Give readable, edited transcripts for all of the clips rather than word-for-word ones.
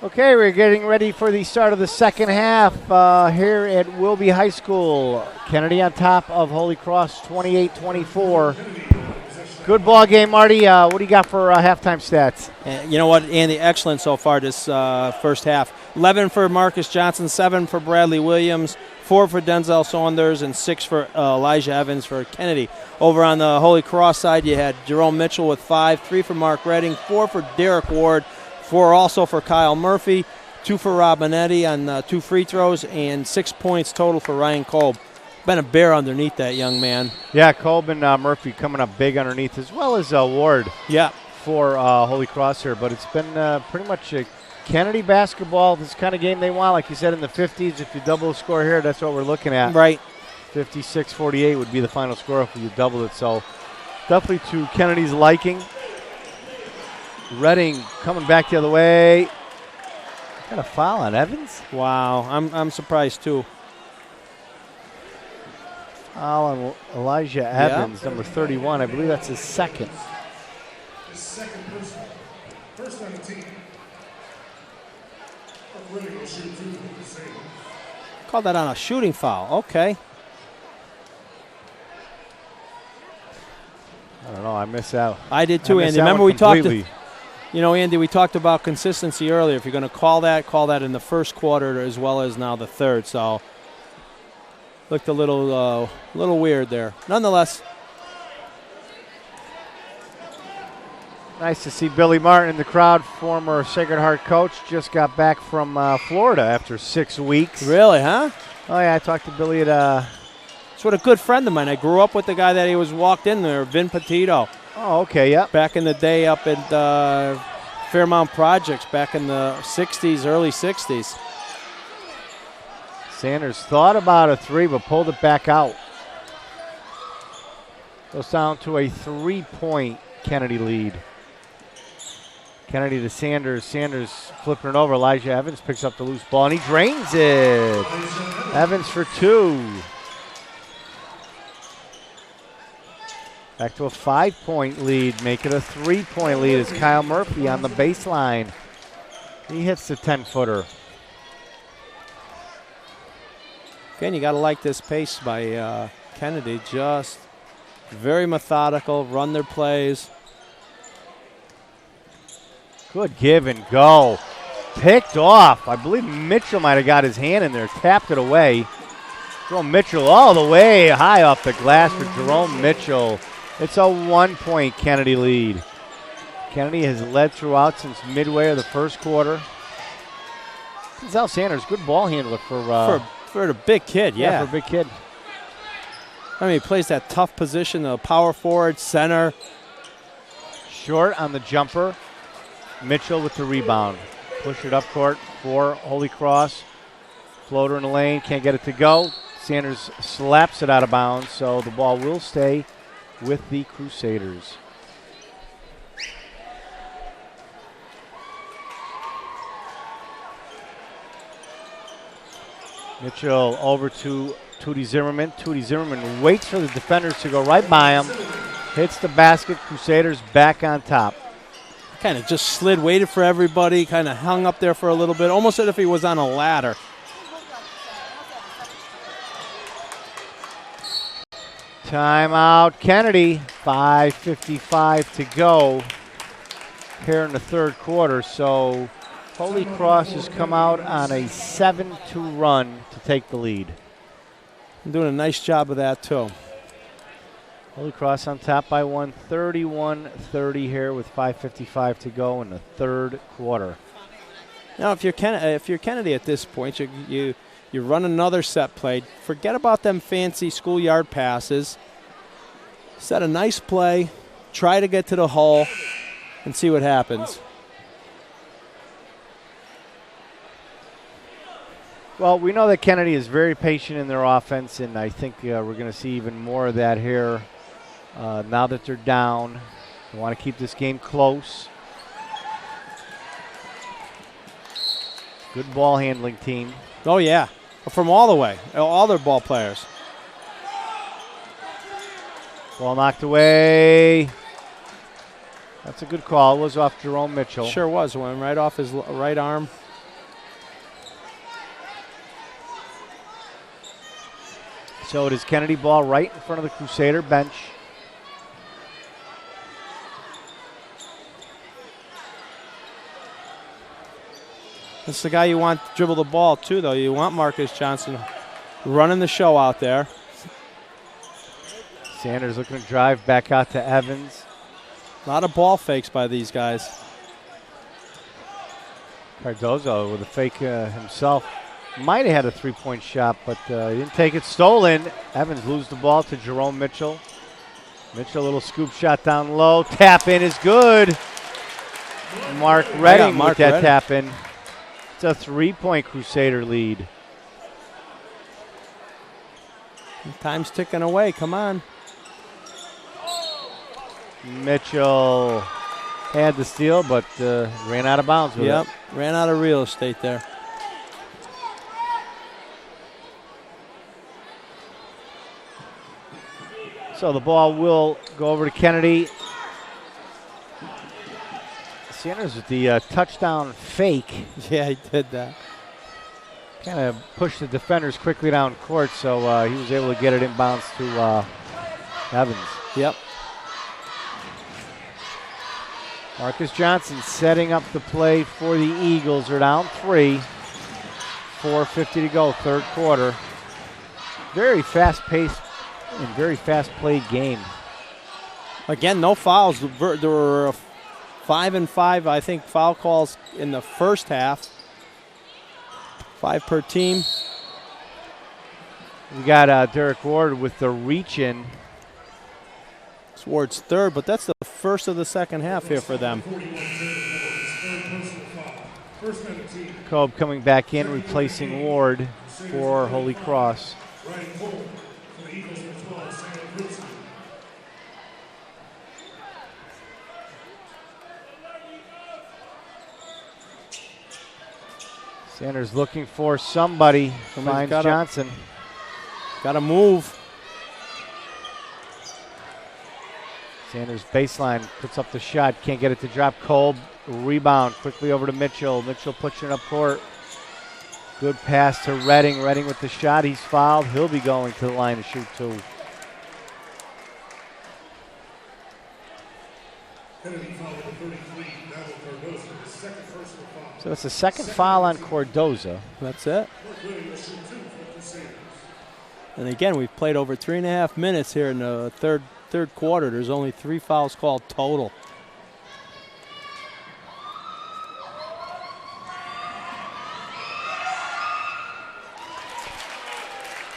Okay, we're getting ready for the start of the second half here at Wilby High School. Kennedy on top of Holy Cross, 28-24. Good ball game, Marty. What do you got for halftime stats? You know what, Andy, excellent so far this first half. 11 for Marcus Johnson, 7 for Bradley Williams, 4 for Denzel Saunders, and 6 for Elijah Evans for Kennedy. Over on the Holy Cross side, you had Jerome Mitchell with 5, 3 for Mark Redding, 4 for Derek Ward, 4 also for Kyle Murphy, 2 for Rob Bonetti on 2 free throws, and 6 points total for Ryan Kolb. Been a bear underneath that young man. Yeah, Kolb and Murphy coming up big underneath, as well as Ward. Yeah. For Holy Cross here, but it's been pretty much a Kennedy basketball, this kind of game they want. Like you said, in the 50s, if you double the score here, that's what we're looking at. Right. 56-48 would be the final score if you doubled it. So definitely to Kennedy's liking. Redding coming back the other way. Got a foul on Evans? Wow, I'm surprised too. Foul on Elijah Evans, number 31. I believe that's his second. His second personal. First on the team. Called that on a shooting foul. Okay. I don't know. I missed out. I did too, Andy. Remember we talked. Andy, we talked about consistency earlier. If you're going to call that in the first quarter as well as now the third. So looked a little weird there. Nonetheless. Nice to see Billy Martin in the crowd, former Sacred Heart coach. Just got back from Florida after 6 weeks. Really, huh? Oh, yeah, I talked to Billy at It's with a good friend of mine. I grew up with the guy that he was walked in there, Vin Petito. Oh, okay, yeah. Back in the day up at Fairmount Projects back in the 60s, early 60s. Sanders thought about a three, but pulled it back out. Goes down to a 3-point Kennedy lead. Kennedy to Sanders. Sanders flipping it over. Elijah Evans picks up the loose ball, and he drains it. Evans for 2. Back to a 5-point lead. Make it a 3-point lead as Kyle Murphy on the baseline. He hits the 10-footer. Again, you got to like this pace by Kennedy. Just very methodical, run their plays. Good give and go. Picked off. I believe Mitchell might have got his hand in there, tapped it away. Jerome Mitchell all the way high off the glass for Jerome Mitchell. It's a 1-point Kennedy lead. Kennedy has led throughout since midway of the first quarter. Denzel Sanders, good ball handler for a big kid, yeah. For a big kid. I mean, he plays that tough position, the power forward, center. Short on the jumper. Mitchell with the rebound. Push it up court for Holy Cross. Floater in the lane, can't get it to go. Sanders slaps it out of bounds, so the ball will stay with the Crusaders. Mitchell over to Tootie Zimmerman. Tootie Zimmerman waits for the defenders to go right by him. Hits the basket. Crusaders back on top. Kind of just slid, waited for everybody, kind of hung up there for a little bit, almost as if he was on a ladder. Timeout, Kennedy. 5:55 to go here in the third quarter. So Holy Cross has come out on a 7-2 run to take the lead. I'm doing a nice job of that, too. Holy Cross on top by 1, 31-30 here with 5:55 to go in the third quarter. Now, if you're Kennedy at this point, you run another set play. Forget about them fancy schoolyard passes. Set a nice play. Try to get to the hole and see what happens. Well, we know that Kennedy is very patient in their offense, and I think we're going to see even more of that here now that they're down. They want to keep this game close. Good ball handling team. Oh, yeah. From all the way. All their ball players. Ball knocked away. That's a good call. It was off Jerome Mitchell. Sure was. Went right off his right arm. So it is Kennedy ball right in front of the Crusader bench. That's the guy you want to dribble the ball too, though. You want Marcus Johnson running the show out there. Sanders looking to drive back out to Evans. A lot of ball fakes by these guys. Cardozo with a fake himself. Might have had a three-point shot, but he didn't take it. Stolen. Evans loses the ball to Jerome Mitchell. Mitchell, a little scoop shot down low. Tap in is good. Mark Redding with that tap in. It's a three-point Crusader lead. Time's ticking away. Come on. Mitchell had the steal, but ran out of bounds with it. Ran out of real estate there. So the ball will go over to Kennedy. Sanders with the touchdown fake. Yeah, he did that. Kind of pushed the defenders quickly down court, so he was able to get it inbounds to Evans. Yep. Marcus Johnson setting up the play for the Eagles. They're down 3. 4:50 to go, third quarter. Very fast-paced and very fast-played game. Again, no fouls. There were 5 and 5, I think, foul calls in the first half. 5 per team. We got Derek Ward with the reach-in. It's Ward's third, but that's the first of the second half here for them. Cobb coming back in, replacing Ward for Holy Cross. Sanders looking for somebody. Finds Johnson. Got to move. Sanders baseline, puts up the shot, can't get it to drop. Kolb, rebound, quickly over to Mitchell. Mitchell pushing it up court. Good pass to Redding. Redding with the shot, he's fouled. He'll be going to the line to shoot 2. So it's the second foul on Cardozo. That's it. And again, we've played over 3.5 minutes here in the third quarter. There's only 3 fouls called total.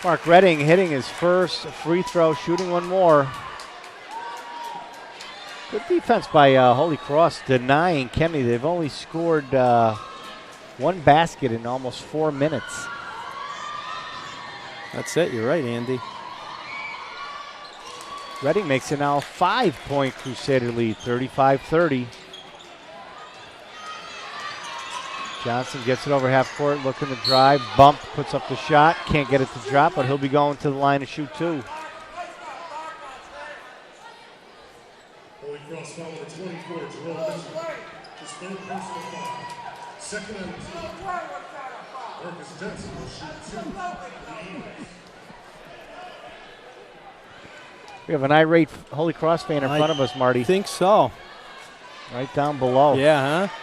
Mark Redding hitting his first free throw, shooting one more. Good defense by Holy Cross denying Kennedy. They've only scored 1 basket in almost 4 minutes. That's it. You're right, Andy. Redding makes it now a 5-point Crusader lead, 35-30. Johnson gets it over half court, looking to drive. Bump, puts up the shot. Can't get it to drop, but he'll be going to the line to shoot 2. Holy Cross foul number 24, Jerome Mitchell. His third personal foul. Second and 2. Marcus Johnson will shoot 2. We have an irate Holy Cross fan in front of us, Marty. I think so. Right down below. Yeah, huh?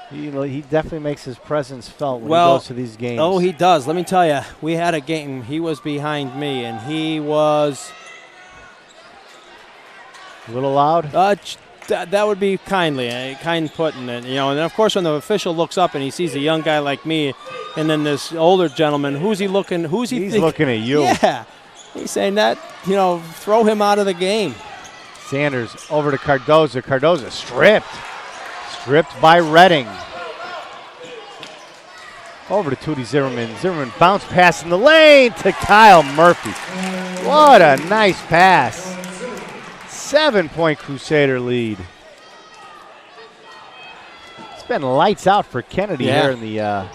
He definitely makes his presence felt when he goes to these games. Oh, he does. Let me tell you, we had a game. He was behind me, and he was a little loud. That would be kind putting it, And then of course, when the official looks up and he sees a young guy like me, and then this older gentleman, who's he looking? He's looking at you. Yeah, he's saying that. Throw him out of the game. Sanders over to Cardozo. Cardozo stripped by Redding. Over to Tootie Zimmerman. Zimmerman bounce pass in the lane to Kyle Murphy. What a nice pass. 7-point Crusader lead. It's been lights out for Kennedy here in the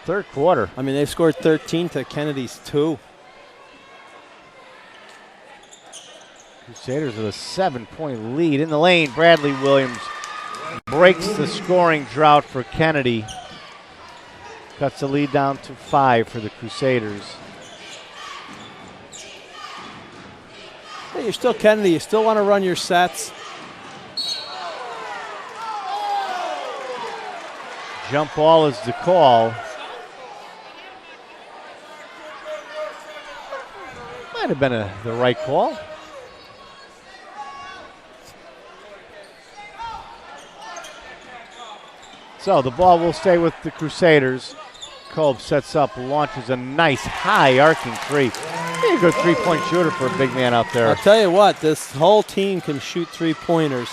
third quarter. I mean, they've scored 13 to Kennedy's 2. Crusaders with a 7-point lead. In the lane, Bradley Williams breaks the scoring drought for Kennedy. Cuts the lead down to 5 for the Crusaders. Hey, you're still Kennedy. You still want to run your sets. Jump ball is the call. Might have been the right call. So the ball will stay with the Crusaders. Kolb sets up, launches a nice high arcing three. He's a good three-point shooter for a big man out there. I'll tell you what, this whole team can shoot three-pointers.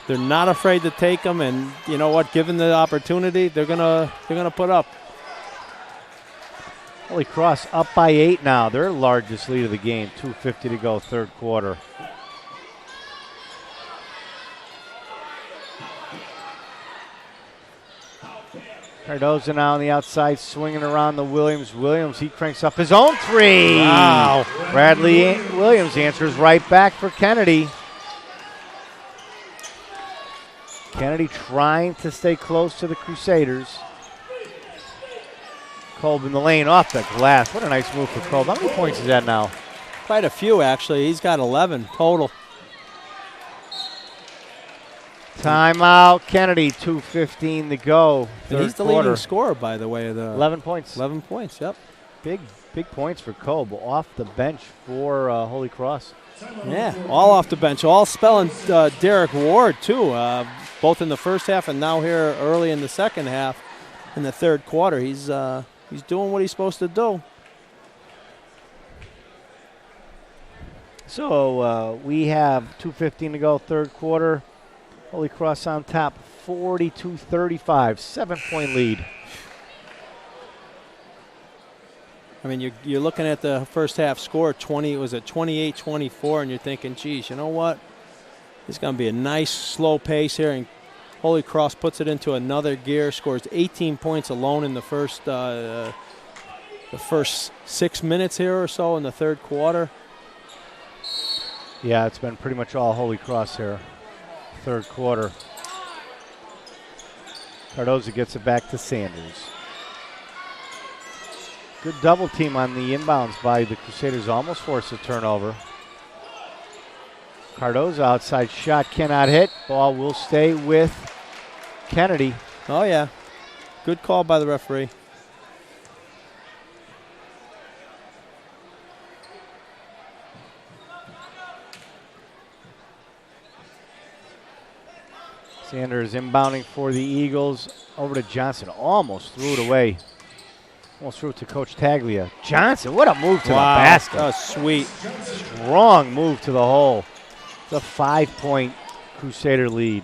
They're not afraid to take them, and you know what? Given the opportunity, they're gonna put up. Holy Cross up by 8 now. Their largest lead of the game. 2:50 to go, third quarter. Cardozo now on the outside, swinging around the Williams. Williams, he cranks up his own three. Wow. Bradley Williams answers right back for Kennedy. Kennedy trying to stay close to the Crusaders. Kolb in the lane off the glass. What a nice move for Kolb. How many points is that now? Quite a few, actually. He's got 11 total. Timeout, Kennedy, 2:15 to go. And he's the leading scorer, by the way. 11 points. 11 points, yep. Big points for Kolb off the bench for Holy Cross. Yeah, all off the bench. All spelling Derek Ward, too, both in the first half and now here early in the second half. In the third quarter, he's doing what he's supposed to do. So we have 2:15 to go, third quarter. Holy Cross on top, 42-35, 7-point lead. I mean, you're looking at the first half score, 28-24, and you're thinking, geez, you know what? It's going to be a nice slow pace here, and Holy Cross puts it into another gear, scores 18 points alone in the first 6 minutes here or so in the third quarter. Yeah, it's been pretty much all Holy Cross here. Third quarter. Cardozo gets it back to Sanders. Good double team on the inbounds by the Crusaders. Almost forced a turnover. Cardozo outside shot cannot hit. Ball will stay with Kennedy. Oh, yeah. Good call by the referee. Sanders inbounding for the Eagles. Over to Johnson. Almost threw it away. Almost threw it to Coach Taglia. Johnson, what a move to the basket. That was sweet. Strong move to the hole. It's a 5-point Crusader lead.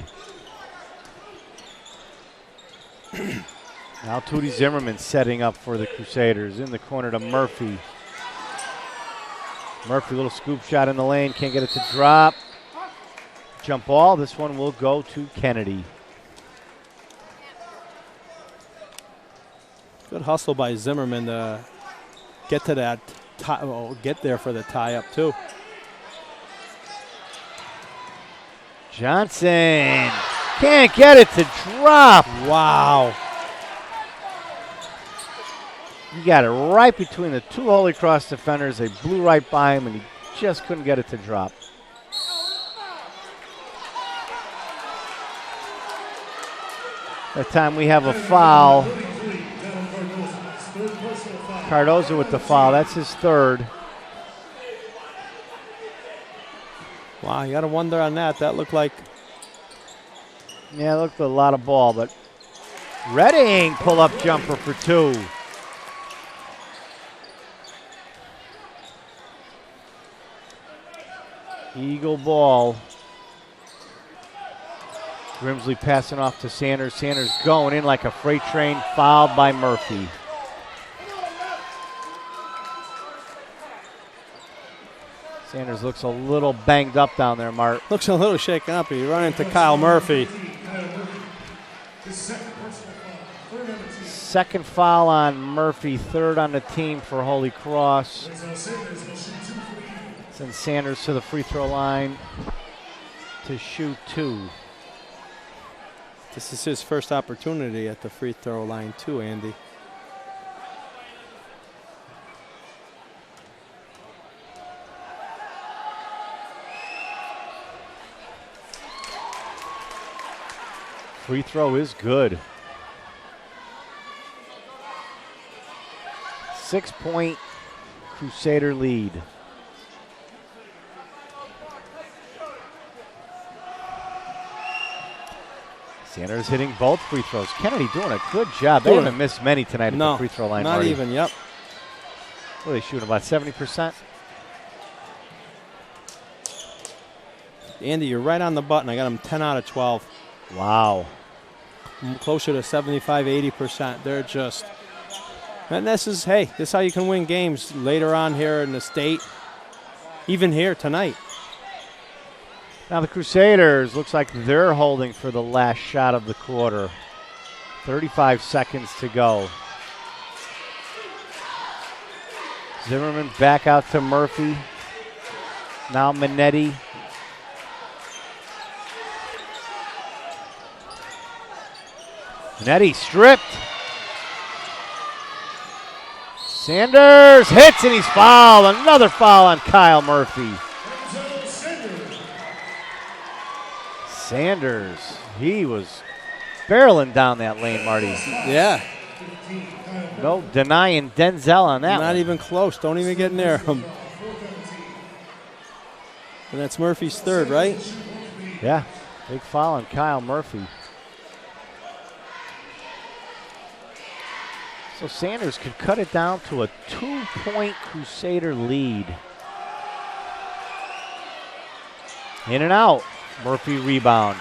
Now Tootie Zimmerman setting up for the Crusaders. In the corner to Murphy. Murphy, little scoop shot in the lane. Can't get it to drop. Jump ball. This one will go to Kennedy. Good hustle by Zimmerman to get to that, get there for the tie-up too. Johnson can't get it to drop. Wow. He got it right between the two Holy Cross defenders. They blew right by him, and he just couldn't get it to drop. That time we have a foul. Cardozo with the foul. That's his third. Wow, you got to wonder on that. That looked like... Yeah, it looked a lot of ball, but Redding pull-up jumper for two. Eagle ball. Grimsley passing off to Sanders. Sanders going in like a freight train, fouled by Murphy. Sanders looks a little banged up down there, Mart. Looks a little shaken up. You run into Kyle Murphy. Second foul on Murphy, third on the team for Holy Cross. Sends Sanders to the free throw line to shoot two. This is his first opportunity at the free throw line too, Andy. Free throw is good. 6-point Crusader lead. Sanders hitting both free throws. Kennedy doing a good job. They haven't missed many tonight at the free throw line. Not Marty. even, yep. What are they shooting, about 70%? Andy, you're right on the button. I got him 10 out of 12. Wow. Closer to 75, 80%. They're just, and this is how you can win games later on here in the state, even here tonight. Now the Crusaders, looks like they're holding for the last shot of the quarter. 35 seconds to go. Zimmerman back out to Murphy. Now Minetti. Minetti stripped. Sanders hits and he's fouled. Another foul on Kyle Murphy. Sanders, he was barreling down that lane, Marty. Yeah. No denying Denzel on that one. Not even close. Don't even get near him. And that's Murphy's third, right? Yeah, big foul on Kyle Murphy. So Sanders could cut it down to a 2-point Crusader lead. In and out. Murphy rebound.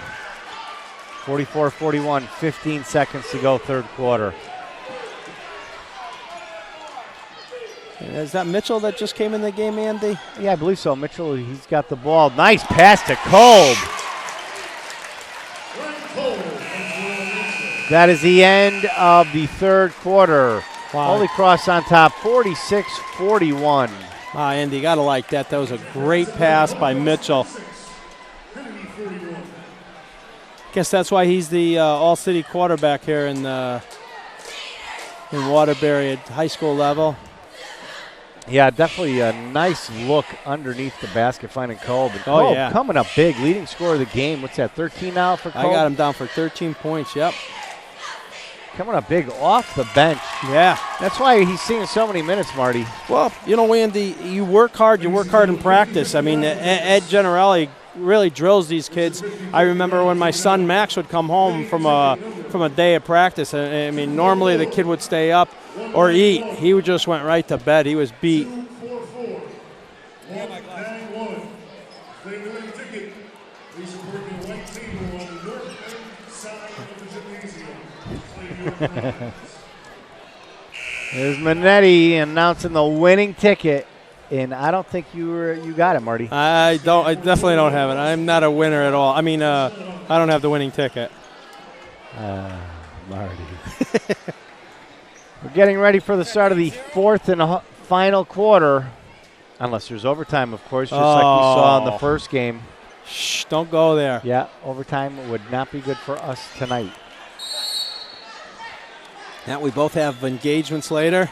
44-41, 15 seconds to go, third quarter. Is that Mitchell that just came in the game, Andy? Yeah, I believe so. Mitchell, he's got the ball. Nice pass to Kolb. That is the end of the third quarter. Wow. Holy Cross on top, 46-41. Andy, you got to like that. That was a great pass by Mitchell. Guess that's why he's the all-city quarterback here in Waterbury at high school level. Yeah, definitely a nice look underneath the basket finding Kolb. And Kolb yeah. Coming up big, leading scorer of the game. What's that, 13 now for Kolb? I got him down for 13 points, yep. Coming up big off the bench. Yeah. That's why he's seeing so many minutes, Marty. Well, Andy, you work hard in practice. I mean, Ed Generelli really drills these kids. I remember when my son Max would come home from a day of practice. I mean, normally the kid would stay up or eat. He just went right to bed. He was beat. There's Minetti announcing the winning ticket, and I don't think you got it, Marty. I definitely don't have it. I'm not a winner at all. I mean, I don't have the winning ticket. Marty. We're getting ready for the start of the fourth and final quarter, unless there's overtime, of course, just like we saw in the first game. Shh, don't go there. Yeah, overtime would not be good for us tonight. Now we both have engagements later.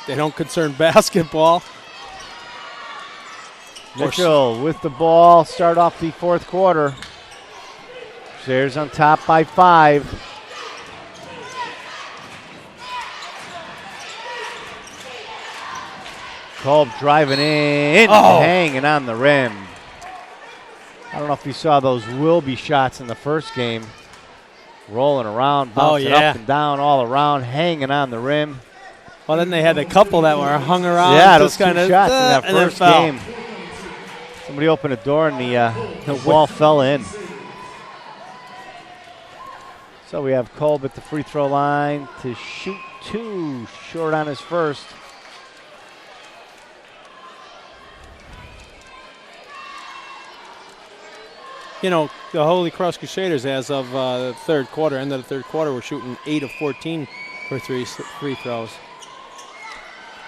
They don't concern basketball. Mitchell with the ball, start off the fourth quarter. Shares on top by 5. Kolb driving in, hanging on the rim. I don't know if you saw those Wilby shots in the first game. Rolling around, bouncing up and down, all around, hanging on the rim. Well, then they had a couple that were hung around. Yeah, those two shots in that and first game. Somebody opened a door and the ball fell in. So we have Kolb at the free throw line to shoot 2, short on his first. The Holy Cross Crusaders, as of the third quarter, end of the third quarter, were shooting 8 of 14 for free throws.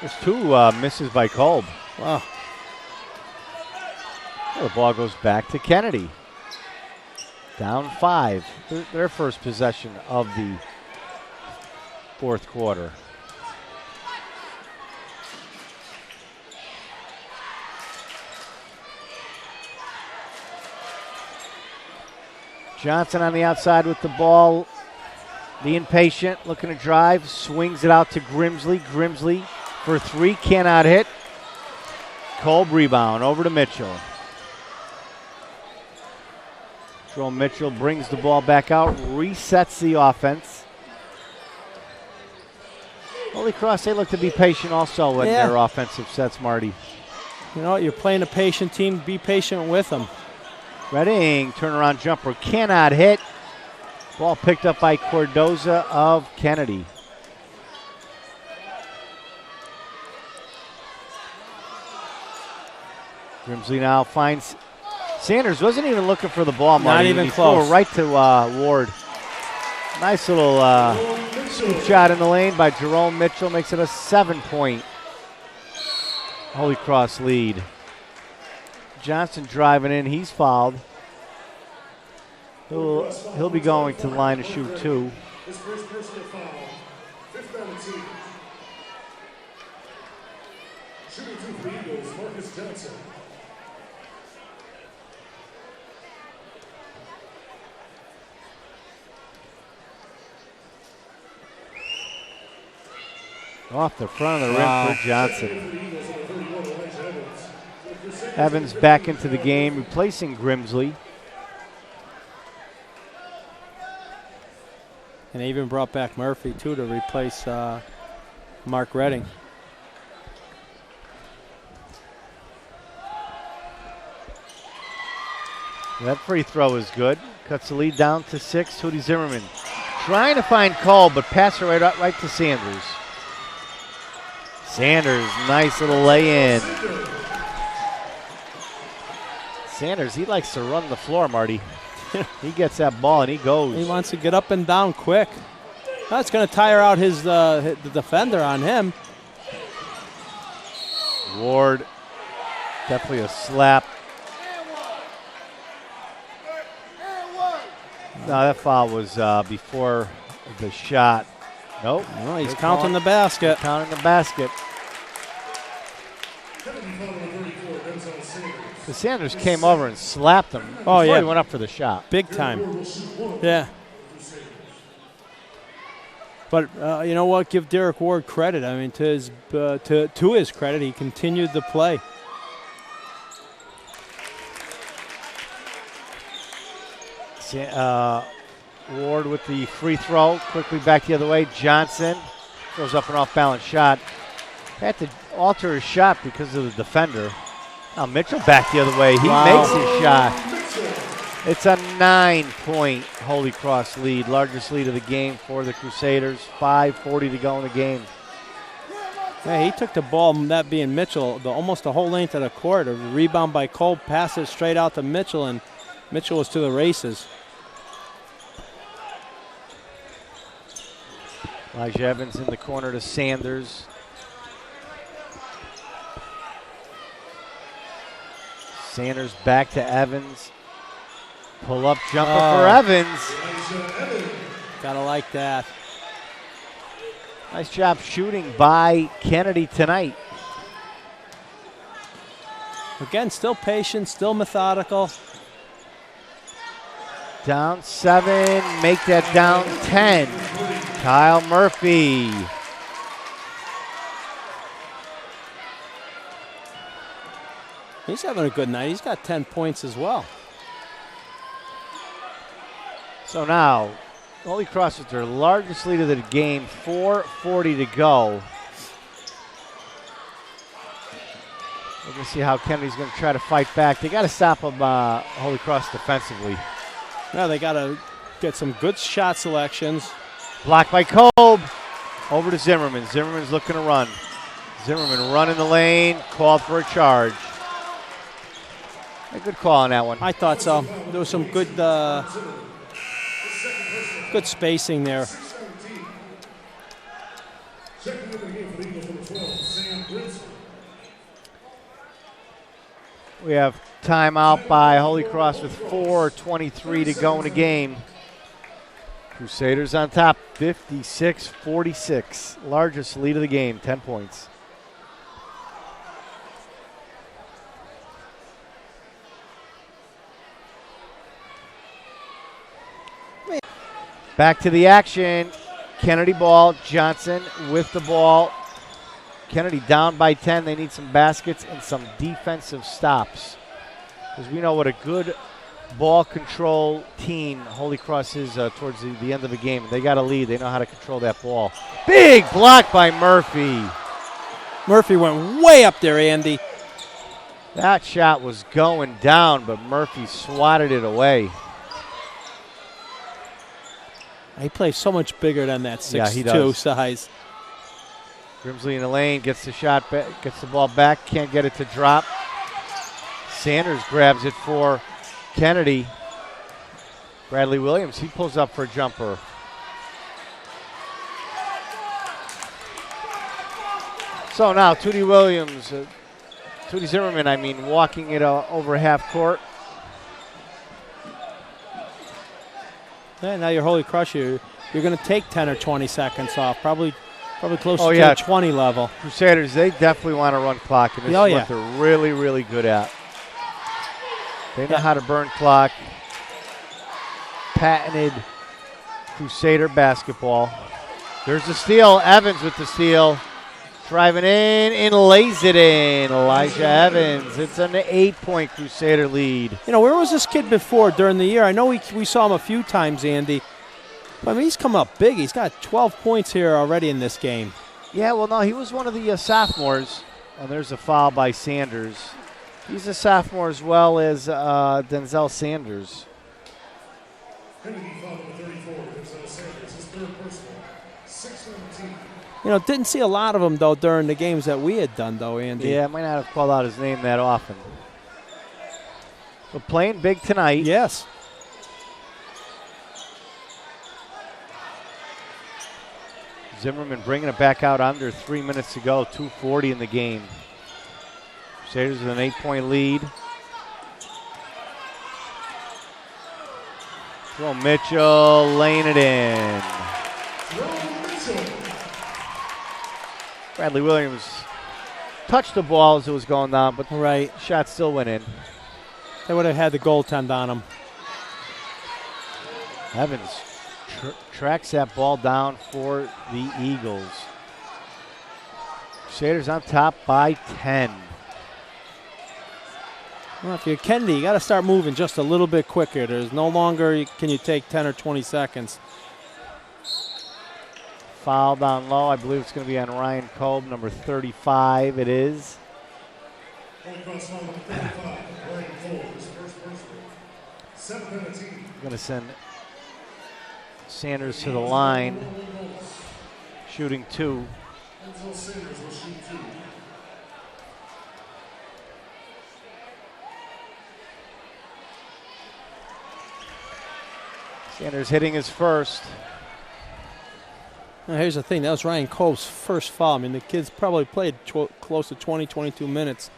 There's 2 misses by Kolb. Wow. Well, the ball goes back to Kennedy. Down 5. Their first possession of the fourth quarter. Johnson on the outside with the ball. Being patient, looking to drive. Swings it out to Grimsley. Grimsley for 3, cannot hit. Kolb rebound over to Mitchell. Jerome Mitchell brings the ball back out, resets the offense. Holy Cross, they look to be patient also in their offensive sets, Marty. You know what? You're playing a patient team. Be patient with them. Redding, turnaround jumper, cannot hit. Ball picked up by Cordoza of Kennedy. Grimsley now finds Sanders. Wasn't even looking for the ball, Marty. Not even he close. Threw it right to Ward. Nice little scoop shot in the lane by Jerome Mitchell. Makes it a 7-point Holy Cross lead. Johnson driving in. He's fouled. He'll be going to the line to shoot 2. His first personal foul. 5th on the team. Shooting 2 for the Eagles, Marcus Johnson. Off the front of the rim for Johnson. Evans back into the game, replacing Grimsley. And they even brought back Murphy, too, to replace Mark Redding. That free throw is good. Cuts the lead down to 6. Hootie Zimmerman trying to find Kolb, but pass it right to Sanders. Sanders, nice little lay-in. Sanders, he likes to run the floor, Marty. He gets that ball and he goes. He wants to get up and down quick. That's going to tire out the defender on him. Ward, definitely a slap. No, that foul was before the shot. Nope. No, he's counting the basket. Counting the basket. The Sanders came over and slapped him before he went up for the shot. Big time. Yeah. But you know what? Give Derek Ward credit. I mean, to his credit, he continued the play. Ward with the free throw. Quickly back the other way. Johnson throws up an off-balance shot. Had to alter his shot because of the defender. Now Mitchell back the other way. He makes his shot. It's a 9-point Holy Cross lead. Largest lead of the game for the Crusaders. 5:40 to go in the game. Yeah, he took the ball, that being Mitchell, almost the whole length of the court. A rebound by Kolb, pass it straight out to Mitchell, and Mitchell was to the races. Elijah Evans in the corner to Sanders. Sanders back to Evans. Pull-up jumper for Evans. Gotta like that. Nice job shooting by Kennedy tonight. Again, still patient, still methodical. Down 7, make that down 10. Kyle Murphy. He's having a good night. He's got 10 points as well. So now, Holy Cross with their largest lead of the game, 4:40 to go. We're going to see how Kennedy's going to try to fight back. They got to stop them, Holy Cross, defensively. Yeah, they got to get some good shot selections. Blocked by Kolb. Over to Zimmerman. Zimmerman's looking to run. Zimmerman running the lane, called for a charge. A good call on that one. I thought so. There was some good spacing there. We have Timeout by Holy Cross with 4:23 to go in the game. Crusaders on top, 56-46. Largest lead of the game, 10 points. Back to the action. Kennedy ball. Johnson with the ball. Kennedy down by 10. They need some baskets and some defensive stops. Because we know what a good ball control team Holy Cross is towards the end of the game. They got a lead. They know how to control that ball. Big block by Murphy. Murphy went way up there, Andy. That shot was going down, but Murphy swatted it away. He plays so much bigger than that 6'2" size. Grimsley in the lane, gets the shot back, gets the ball back, can't get it to drop. Sanders grabs it for Kennedy. Bradley Williams, he pulls up for a jumper. So now Tootie Zimmerman, walking it over half court. Yeah, now you're Holy Cross. You're going to take 10 or 20 seconds off, probably close to the 20 level. Crusaders, they definitely want to run clock, and this is what they're really, really good at. They know how to burn clock. Patented Crusader basketball. There's the steal. Evans with the steal. Driving in and lays it in. Elijah Evans. It's an 8-point Crusader lead. Where was this kid before during the year? I know we saw him a few times, Andy. But, he's come up big. He's got 12 points here already in this game. Yeah, well, no, he was one of the sophomores. And there's a foul by Sanders. He's a sophomore as well as Denzel Sanders. Kennedy foul number 34, Denzel Sanders, his third personal, 6-17. Didn't see a lot of them, though, during the games that we had done, though, Andy. Yeah, I might not have called out his name that often. But playing big tonight. Yes. Zimmerman bringing it back out under 3 minutes to go, 2:40 in the game. Crusaders with an 8-point lead. Jerome Mitchell laying it in. Bradley Williams touched the ball as it was going down, but shot still went in. They would have had the goaltend on him. Evans tracks that ball down for the Eagles. Crusaders on top by 10. Well, if you're Kennedy, you got to start moving just a little bit quicker. There's no longer can you take 10 or 20 seconds. Foul down low. I believe it's going to be on Ryan Kolb, number 35. It is. Going to send Sanders to the line, shooting 2. Sanders hitting his first. Now, here's the thing. That was Ryan Kolb's first foul. The kid's probably played close to 20, 22 minutes.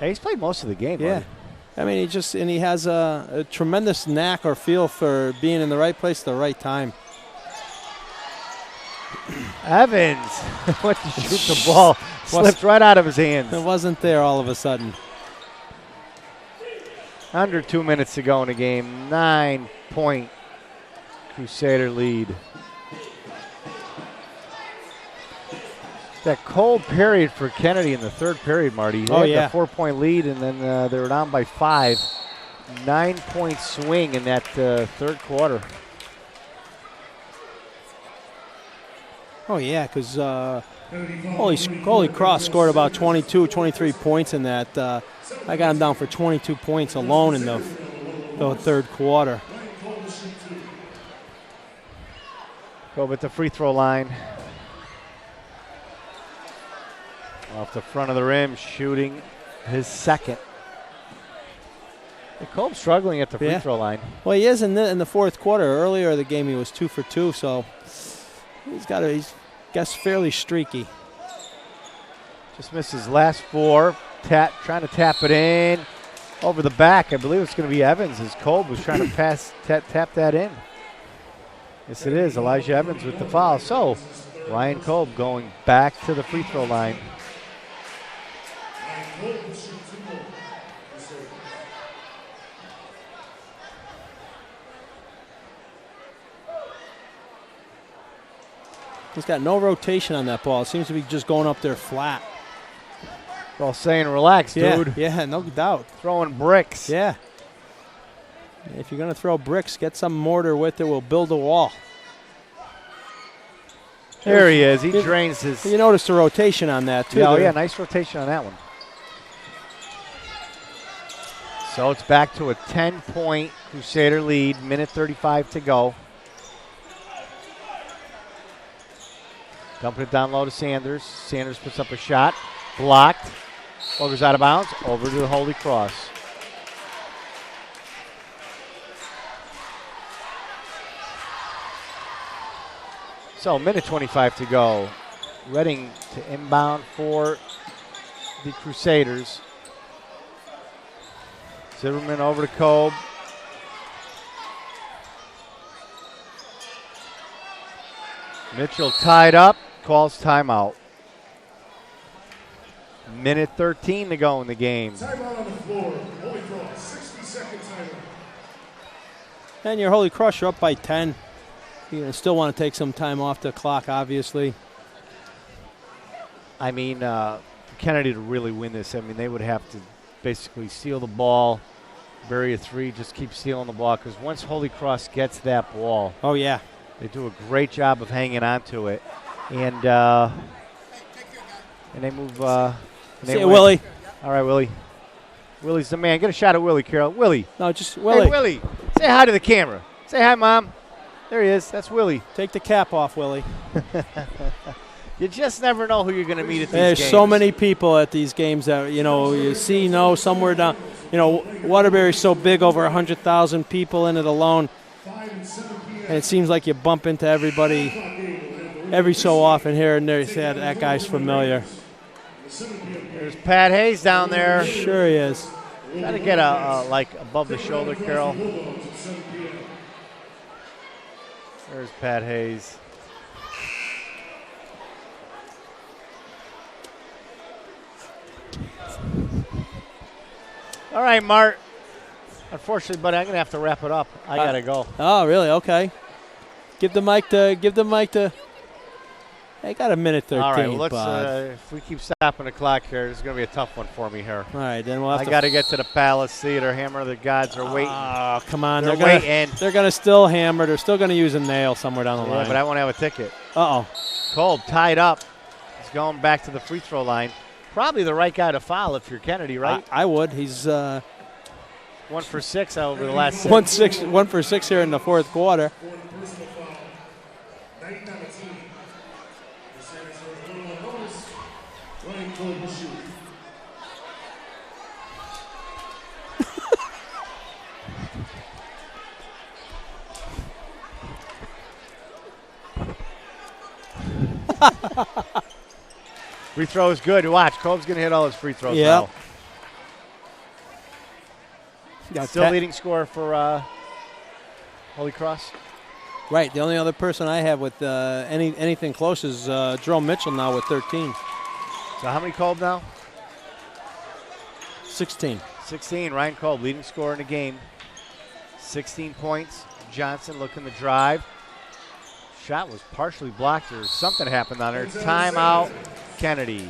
Yeah, he's played most of the game. Yeah. Buddy. He has a tremendous knack or feel for being in the right place at the right time. Evans went to shoot the ball. Slipped right out of his hands. It wasn't there all of a sudden. Under 2 minutes to go in the game. 9-point Crusader lead. That cold period for Kennedy in the third period, Marty. They had the 4-point lead, and then they were down by 5. 9-point swing in that third quarter. Oh, yeah, because Holy Cross scored about 22, 23 points in that. I got him down for 22 points alone in the third quarter. Go at the free throw line. Off the front of the rim, shooting his second. Kolb's struggling at the free throw line. Well, he is in the fourth quarter. Earlier in the game, he was 2 for 2, so he's fairly streaky. Just missed his last 4. Trying to tap it in. over the back. I believe it's going to be Evans as Kolb was trying to tap that in. Yes, it is. Elijah Evans with the foul. So Ryan Kolb going back to the free throw line. He's got no rotation on that ball. It seems to be just going up there flat. They're all saying, relax, dude. Yeah, no doubt. Throwing bricks. Yeah. If you're going to throw bricks, get some mortar with it. We'll build a wall. There he is. He drains his. You notice the rotation on that, too. Yeah, oh, yeah, nice rotation on that one. So it's back to a 10-point Crusader lead, minute 35 to go. Dumping it down low to Sanders. Sanders puts up a shot. Blocked. Ball goes out of bounds. Over to the Holy Cross. So, minute 25 to go. Reading to inbound for the Crusaders. Zimmerman over to Kolb. Mitchell tied up. Calls timeout. Minute 13 to go in the game. Timeout on the floor. Holy Cross, 60-second timeout. And your Holy Cross, you're up by 10. You still want to take some time off the clock, obviously. I mean, for Kennedy to really win this, I mean, they would have to basically steal the ball, bury a three, just keep stealing the ball. Because once Holy Cross gets that ball, oh, yeah, they do a great job of hanging on to it. And they move. See you, Willie. All right, Willie. Willie's the man. Get a shot at Willie, Carol. Willie. No, just Willie. Hey, Willie. Say hi to the camera. Say hi, Mom. There he is. That's Willie. Take the cap off, Willie. You just never know who you're going to meet at these There's games. so many people at these games that, you see, somewhere down. Waterbury's so big, over 100,000 people in it alone. And it seems like you bump into everybody every so often here and there. You say, that guy's familiar. There's Pat Hayes down there. Sure he is. Try to get like above the shoulder, Carol. There's Pat Hayes. All right, Mart. Unfortunately, buddy, I'm gonna have to wrap it up. I gotta go. Oh, really? Okay. Give the mic to. I got a minute 13. All right, well, let's. If we keep stopping the clock here, this is gonna be a tough one for me here. All right, then we'll have I got to get to the Palace Theater. Hammer of the Gods are waiting. Oh, come on! They're waiting. They're gonna still hammer. They're still gonna use a nail somewhere down the line. But I won't have a ticket. Uh-oh. Kolb tied up. He's going back to the free throw line. Probably the right guy to foul if you're Kennedy, right? I would. He's 1 for 6 over the last 6. 1 for 6 here in the fourth quarter. Free throw is good. Watch, Kolb's going to hit all his free throws now. Still leading scorer for Holy Cross. Right. The only other person I have with anything close is Jerome Mitchell now with 13. So how many Kolb now? 16. 16. Ryan Kolb, leading scorer in the game. 16 points. Johnson looking to drive. Shot was partially blocked or something happened on there. Timeout, Kennedy.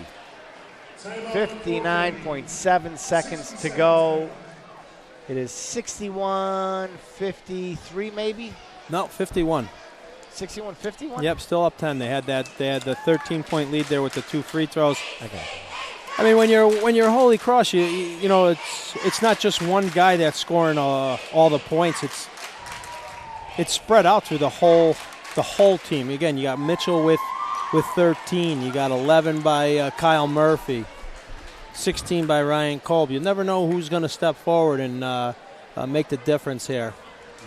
59.7 seconds to go. It is 61-53 maybe? No, 51. 61-51? Yep, still up 10. They had the 13-point lead there with the 2 free throws. Okay. I mean, when you're Holy Cross, you know it's not just one guy that's scoring all the points. It's spread out through the whole team. Again, you got Mitchell with 13. You got 11 by Kyle Murphy, 16 by Ryan Kolb. You never know who's going to step forward and make the difference here.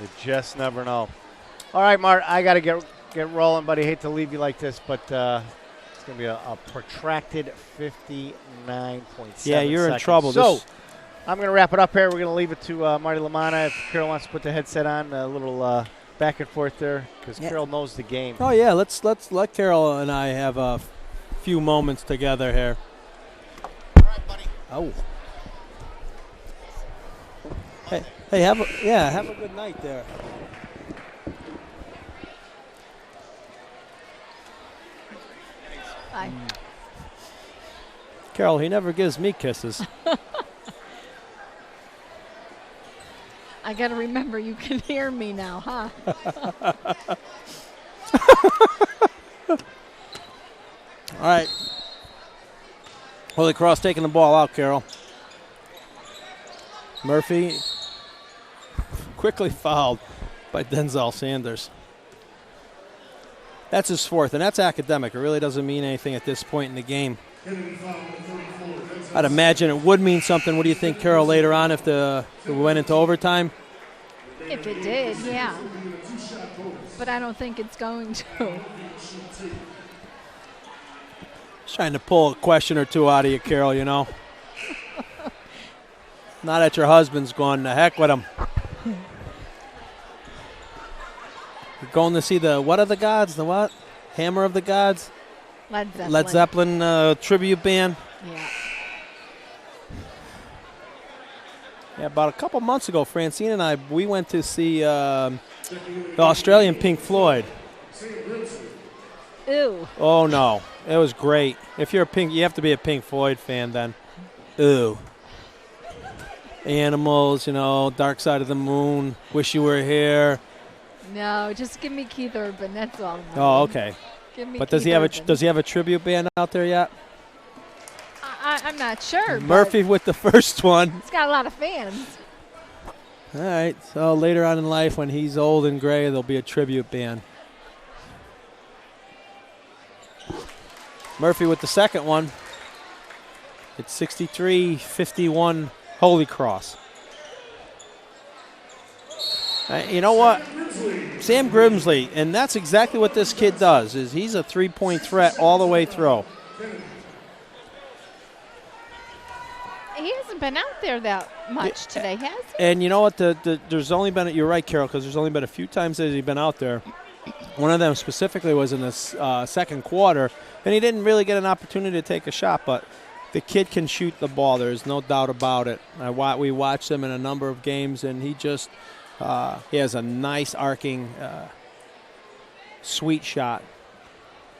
You just never know. All right, Mart, I got to get rolling, buddy. Hate to leave you like this, but it's going to be a protracted 59.7 Yeah, you're seconds. in trouble. So I'm going to wrap it up here. We're going to leave it to Marty Lamanna. If Carol wants to put the headset on, a little back and forth there, because Carol knows the game. Oh, yeah, let's let Carol and I have a few moments together here. All right, buddy. Oh. Hey, have a good night there. Bye. Carol, he never gives me kisses. I got to remember you can hear me now, huh? All right. Holy Cross taking the ball out, Carol. Murphy quickly fouled by Denzel Sanders. That's his fourth, and that's academic. It really doesn't mean anything at this point in the game. I'd imagine it would mean something. What do you think, Carol, later on if we went into overtime? If it did, yeah. But I don't think it's going to. Just trying to pull a question or two out of you, Carol, you know. Not that your husband's going to heck with him. You're going to see the what of the gods? The what? Hammer of the Gods? Led Zeppelin tribute band. Yeah. Yeah, about a couple months ago, Francine and I, we went to see the Australian Pink Floyd. Ew. Oh, no. It was great. If you're you have to be a Pink Floyd fan then. Ew. Animals, you know, Dark Side of the Moon, Wish You Were Here. No, just give me Keith Urban. That's all. Oh, okay. Give me But Keith Urban. does he have a tribute band out there yet? I'm not sure. Murphy with the first one. He's got a lot of fans. All right. So later on in life, when he's old and gray, there'll be a tribute band. Murphy with the second one. It's 63-51 Holy Cross. You know what? Sam Grimsley, and that's exactly what this kid does, is he's a three-point threat all the way through. He hasn't been out there that much today, has he? And you know what? There's only been, you're right, Carol, because there's only been a few times that he's been out there. One of them specifically was in the second quarter, and he didn't really get an opportunity to take a shot, but the kid can shoot the ball. There's no doubt about it. We watched him in a number of games, and he just he has a nice arcing, sweet shot.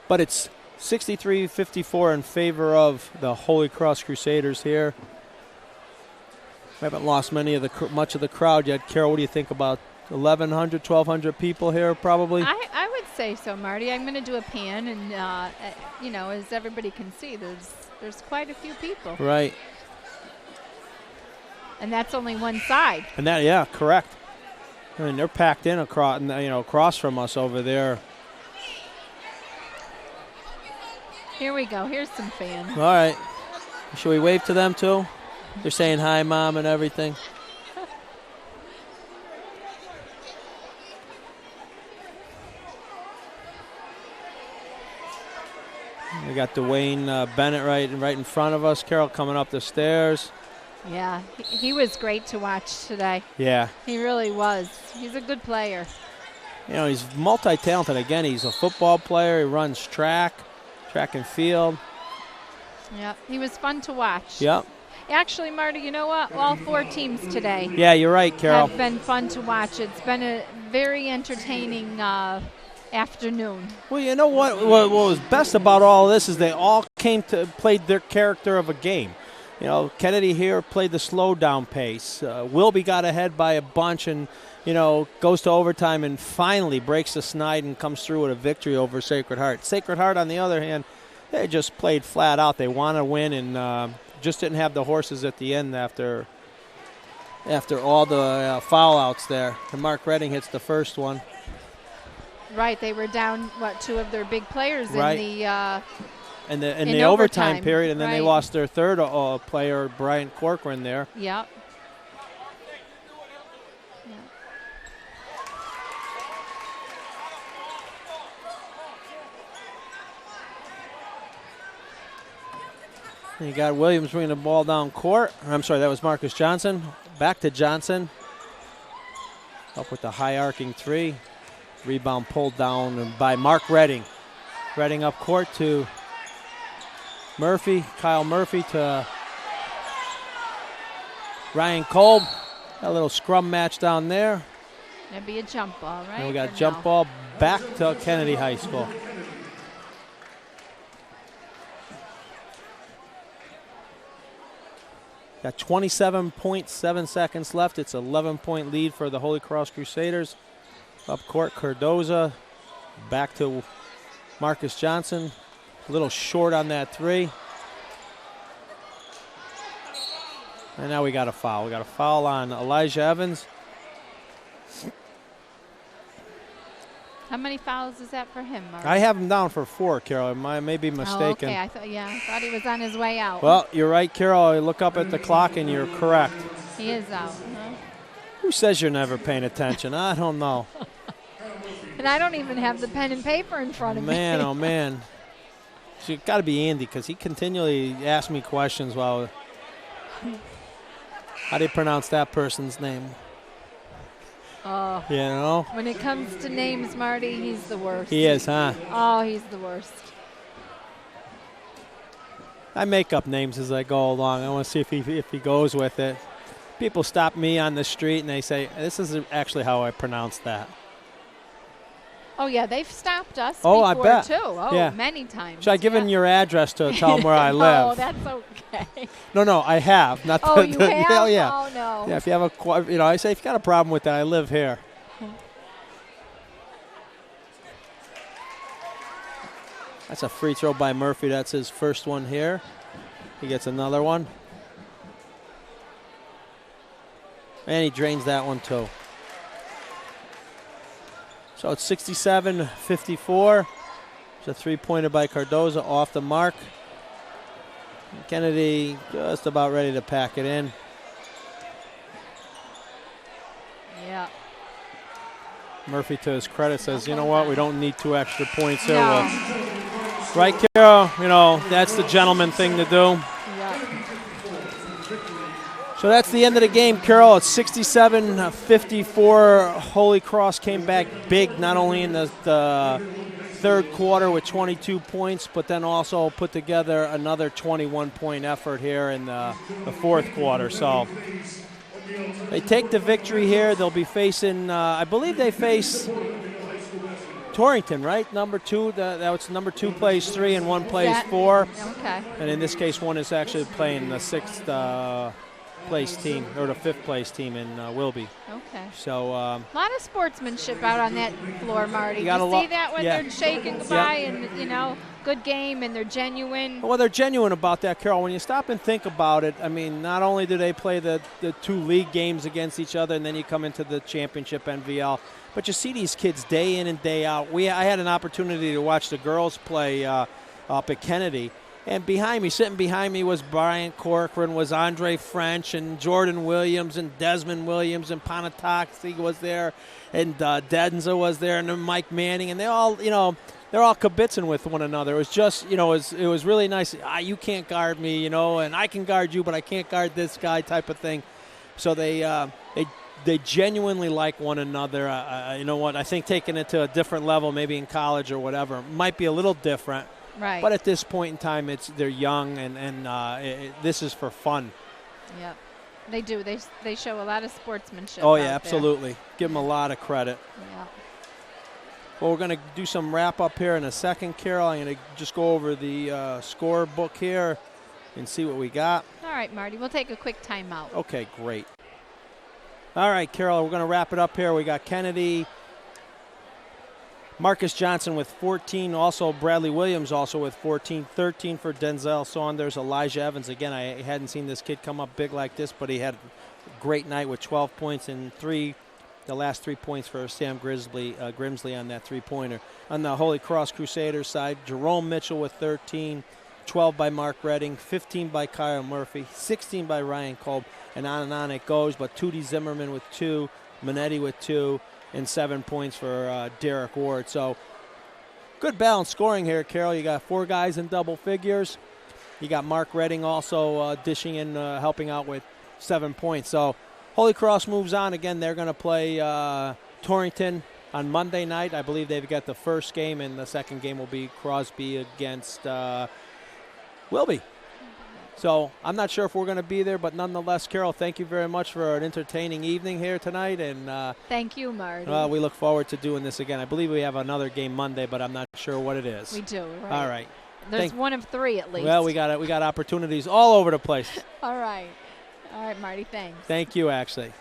But it's 63-54 in favor of the Holy Cross Crusaders here. We haven't lost much of the crowd yet. Carol, what do you think about 1,100, 1,200 people here probably? I would say so, Marty. I'm going to do a pan, and, as everybody can see, there's quite a few people. Right. And that's only one side. And that, yeah, correct. I mean, they're packed in across from us over there. Here we go. Here's some fans. All right. Should we wave to them too? They're saying hi, Mom, and everything. We got Dwayne Bennett right in front of us. Carol coming up the stairs. Yeah, he was great to watch today. Yeah. He really was. He's a good player. You know, he's multi-talented. Again, he's a football player. He runs track and field. Yeah, he was fun to watch. Yep. Actually, Marty, you know what? All four teams today Yeah, you're right, Carol. have been fun to watch. It's been a very entertaining afternoon. Well, you know what was best about all this is they all played their character of a game. You know, Kennedy here played the slow down pace. Wilby got ahead by a bunch and, goes to overtime and finally breaks the snide and comes through with a victory over Sacred Heart. Sacred Heart, on the other hand, they just played flat out. They want to win and just didn't have the horses at the end after all the foul outs there. And Mark Redding hits the first one. Right, they were down, two of their big players in the in overtime period, and then they right. lost their third player, Brian Corcoran, there. Yep. You got Williams bringing the ball down court. I'm sorry, that was Marcus Johnson. Back to Johnson. Up with the high arcing three. Rebound pulled down by Mark Redding. Redding up court to Murphy. Kyle Murphy to Ryan Kolb. A little scrum match down there. That'd be a jump ball, right? And we got jump ball back to Kennedy High School. Got 27.7 seconds left. It's an 11-point lead for the Holy Cross Crusaders. Up court, Cardoza. Back to Marcus Johnson. A little short on that three. And now we got a foul. We got a foul on Elijah Evans. How many fouls is that for him, Mark? I have him down for 4, Carol. I may be mistaken. Oh, okay. I thought he was on his way out. Well, you're right, Carol. I look up at the clock and you're correct. He is out. Huh? Who says you're never paying attention? I don't know. And I don't even have the pen and paper in front of me. Man, oh man. So it's got to be Andy because he continually asks me questions while. How do you pronounce that person's name? Oh. You know? When it comes to names, Marty, he's the worst. He is, huh? Oh, he's the worst. I make up names as I go along. I want to see if he goes with it. People stop me on the street and they say, this is actually how I pronounce that. Oh, yeah, they've stopped us Oh, before, I bet. too. Oh, Yeah. many times. Should I give him your address to tell him where I live? Oh, that's okay. No, I have. Not Oh, you have? Oh, yeah. Oh, no. Yeah, if you have I say if you got a problem with that, I live here. That's a free throw by Murphy. That's his first one here. He gets another one. And he drains that one too. So it's 67-54. It's a three-pointer by Cardoza off the mark. Kennedy just about ready to pack it in. Yeah. Murphy, to his credit, says, you know what, we don't need 2 extra points here. No. Right, Carol? You know, that's the gentleman thing to do. Yeah. So that's the end of the game, Carol. It's 67-54. Holy Cross came back big, not only in the third quarter with 22 points, but then also put together another 21-point effort here in the fourth quarter. So they take the victory here. They'll be facing, I believe they face Torrington, right? Number 2. That was number 2 plays 3 and 1 plays 4. Okay. And in this case, one is actually playing the 6th place team, or the 5th place team in Wilby. Okay. So a lot of sportsmanship out on that floor, Marty. You got a lot- see that when yeah. they're shaking goodbye and, you know, good game and they're genuine. well, they're genuine about that, Carol. When you stop and think about it, I mean, not only do they play the 2 league games against each other, and then you come into the championship N.V.L., but you see these kids day in and day out. I had an opportunity to watch the girls play up at Kennedy. And sitting behind me was Brian Corcoran, was Andre French, and Jordan Williams, and Desmond Williams, and Panataxi was there, and Denza was there, and then Mike Manning, and they all, you know, they're all kibitzing with one another. It was just, you know, it was really nice. You can't guard me, you know, and I can guard you, but I can't guard this guy type of thing. So they genuinely like one another. You know what? I think taking it to a different level, maybe in college or whatever, might be a little different. Right. But at this point in time, they're young, and this is for fun. Yeah. They do. They show a lot of sportsmanship. Oh, out yeah, absolutely. Give them a lot of credit. There. Yeah. Well, we're going to do some wrap-up here in a second, Carol. I'm going to just go over the score book here and see what we got. All right, Marty. We'll take a quick timeout. Okay, great. All right, Carol, we're going to wrap it up here. We got Kennedy, Marcus Johnson with 14, also Bradley Williams also with 14, 13 for N.V.L. Saunders, Elijah Evans. Again, I hadn't seen this kid come up big like this, but he had a great night with 12 points and the last 3 points for Sam Grimsley on that three-pointer. On the Holy Cross Crusaders side, Jerome Mitchell with 13, 12 by Mark Redding, 15 by Kyle Murphy, 16 by Ryan Kolb, and on it goes, but Tootie Zimmerman with 2, Minetti with 2, and 7 points for Derek Ward. So good balanced scoring here, Carol. You got 4 guys in double figures. You got Mark Redding also dishing in, helping out with 7 points. So Holy Cross moves on. Again, they're going to play Torrington on Monday night. I believe they've got the first game, and the second game will be Crosby against Wilby. So I'm not sure if we're going to be there, but nonetheless, Carol, thank you very much for an entertaining evening here tonight. And thank you, Marty. we look forward to doing this again. I believe we have another game Monday, but I'm not sure what it is. We do, right. All right. There's one of 3 at least. Well, we got opportunities all over the place. All right. All right, Marty, thanks. Thank you, Ashley.